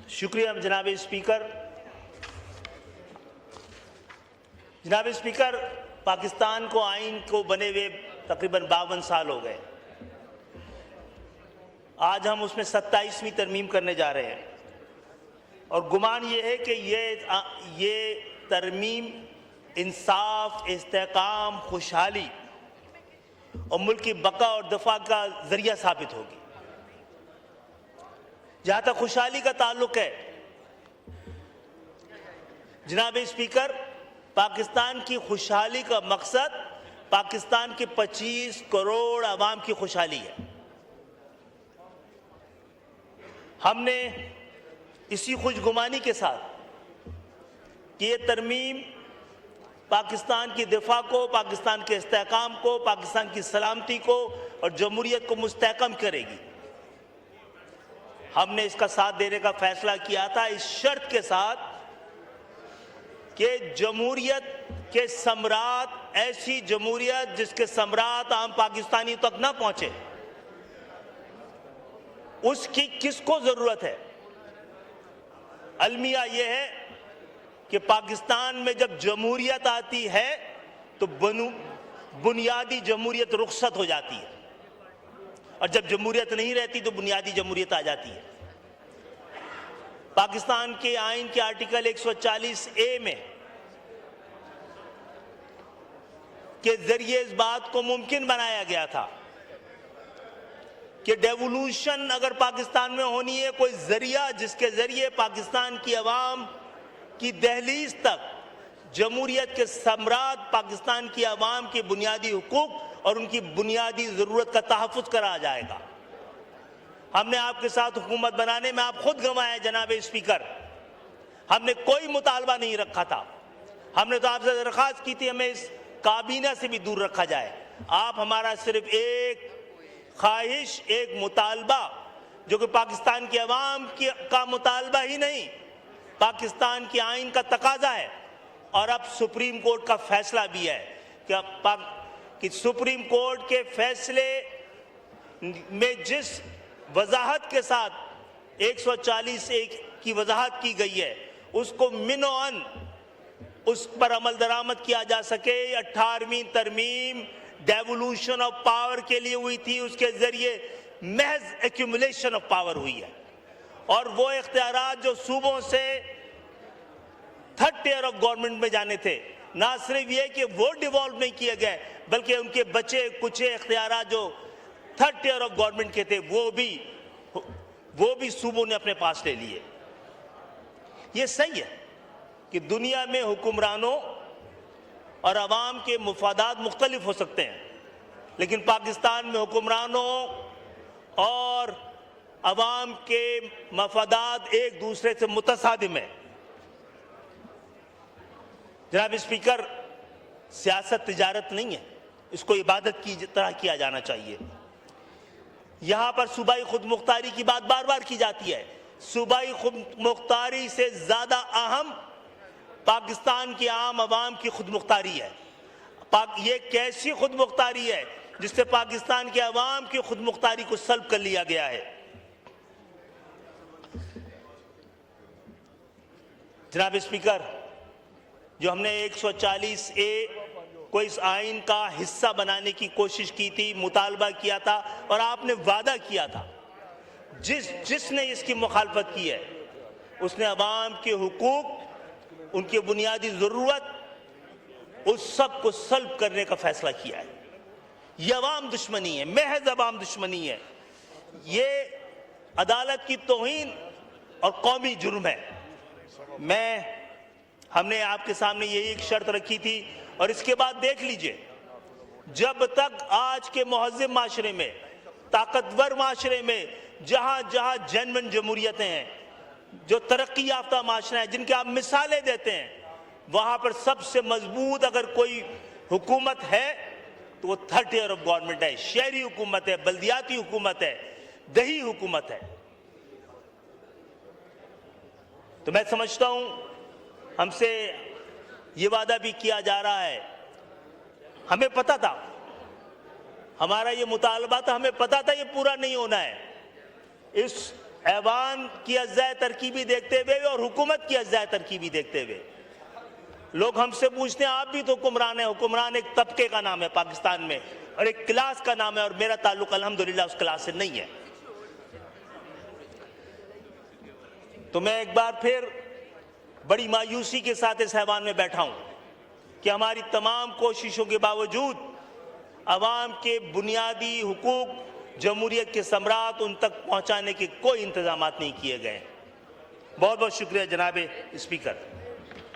शुक्रिया जनाब स्पीकर। जनाब स्पीकर, पाकिस्तान को आइन को बने हुए तकरीबन 52 साल हो गए। आज हम उसमें 27वीं तरमीम करने जा रहे हैं और गुमान ये है कि ये तरमीम इंसाफ, इस्तेकाम, खुशहाली और मुल्क की बका और दफा का जरिया साबित होगी। जहां तक खुशहाली का ताल्लुक है, जनाब स्पीकर, पाकिस्तान की खुशहाली का मकसद पाकिस्तान के 25 करोड़ अवाम की खुशहाली है। हमने इसी खुशगुमानी के साथ कि ये तरमीम पाकिस्तान की दिफा को, पाकिस्तान के इस्तेहकाम को, पाकिस्तान की सलामती को और जमहूरियत को मुस्तहकम करेगी, हमने इसका साथ देने का फैसला किया था, इस शर्त के साथ कि जमहूरियत के सम्राट, ऐसी जमहूरियत जिसके सम्राट आम पाकिस्तानी तक न पहुंचे, उसकी किसको जरूरत है। अलमिया यह है कि पाकिस्तान में जब जमहूरियत आती है तो बुनियादी जमहूरियत रुखसत हो जाती है और जब जमहूरियत नहीं रहती तो बुनियादी जमहूरियत आ जाती है। पाकिस्तान के आइन के आर्टिकल 140A में के जरिए इस बात को मुमकिन बनाया गया था कि डेवोल्यूशन अगर पाकिस्तान में होनी है, कोई जरिया जिसके जरिए पाकिस्तान की अवाम की दहलीज तक जमहूरियत के सम्राट पाकिस्तान की अवाम के बुनियादी हुकूक और उनकी बुनियादी जरूरत का तहफ़्फ़ुज़ करा जाएगा। हमने आपके साथ हुकूमत बनाने में आप खुद गंवाए जनाब स्पीकर। हमने कोई मुतालबा नहीं रखा था। हमने तो आपसे दरख्वास्त की थी हमें इस काबीना से भी दूर रखा जाए। आप हमारा सिर्फ एक ख्वाहिश, एक मुतालबा, जो कि पाकिस्तान की अवाम का मुतालबा ही नहीं, पाकिस्तान की आइन का तकाजा है और अब सुप्रीम कोर्ट का फैसला भी है कि सुप्रीम कोर्ट के फैसले में जिस वजाहत के साथ 140A की वजाहत की गई है, उसको मिनोअन उस पर अमल दरामद किया जा सके। 18वीं तरमीम डेवोल्यूशन ऑफ पावर के लिए हुई थी, उसके जरिए महज एक्यूमुलेशन ऑफ पावर हुई है और वो इख्तियारात जो सूबों से थर्ड टियर ऑफ गवर्नमेंट में जाने थे, ना सिर्फ ये कि वो डिवॉल्व नहीं किए गए बल्कि उनके बचे कुछ इख्तियारात जो थर्ड टियर ऑफ गवर्नमेंट के थे वो भी सूबों ने अपने पास ले लिए। ये सही है कि दुनिया में हुक्मरानों और अवाम के मुफादात मुख्तलिफ हो सकते हैं, लेकिन पाकिस्तान में हुक्मरानों और अवाम के मफादात एक दूसरे से मुतसादिम है। जनाब स्पीकर, सियासत तिजारत नहीं है, इसको इबादत की तरह किया जाना चाहिए। यहां पर सूबाई खुद मुख्तारी की बात बार बार की जाती है। सूबाई खुद मुख्तारी से ज्यादा अहम पाकिस्तान की आम अवाम की खुद मुख्तारी है। ये कैसी खुद मुख्तारी है जिससे पाकिस्तान के अवाम की खुद मुख्तारी को सल्ब कर लिया गया है। जनाब स्पीकर, जो हमने 140A को इस आइन का हिस्सा बनाने की कोशिश की थी, मुतालबा किया था और आपने वादा किया था, जिसने इसकी मुखालफत की है उसने अवाम के हुकूक, उनकी बुनियादी जरूरत, उस सब को सल्ब करने का फैसला किया है। यह अवाम दुश्मनी है, महज अवाम दुश्मनी है। ये अदालत की तौहीन और कौमी जुर्म है। हमने आपके सामने यही एक शर्त रखी थी और इसके बाद देख लीजिए, जब तक आज के मुहज़्ज़म माशरे में, ताकतवर माशरे में, जहां जहां जेन्युइन जमहूरियतें हैं, जो तरक्की याफ्ता माशरा है जिनके आप मिसालें देते हैं, वहां पर सबसे मजबूत अगर कोई हुकूमत है तो वो थर्ड टियर ऑफ गवर्नमेंट है, शहरी हुकूमत है, बल्दियाती हुकूमत है, दही हुकूमत है। तो मैं समझता हूं हमसे ये वादा भी किया जा रहा है, हमें पता था, हमारा ये मुतालबा था, हमें पता था ये पूरा नहीं होना है। इस ऐवान की अज्जा तरकीबी देखते हुए और हुकूमत की अज्जा तरकीबी देखते हुए लोग हमसे पूछते हैं, आप भी तो हुक्मरान है। हुक्मरान एक तबके का नाम है पाकिस्तान में और एक क्लास का नाम है, और मेरा ताल्लुक अल्हम्दुलिल्लाह उस क्लास से नहीं है। तो मैं एक बार फिर बड़ी मायूसी के साथ इस ऐवान में बैठा हूं कि हमारी तमाम कोशिशों के बावजूद अवाम के बुनियादी हुकूक जमहूरियत के सम्राट उन तक पहुंचाने के कोई इंतजाम नहीं किए गए। बहुत बहुत शुक्रिया जनाब स्पीकर।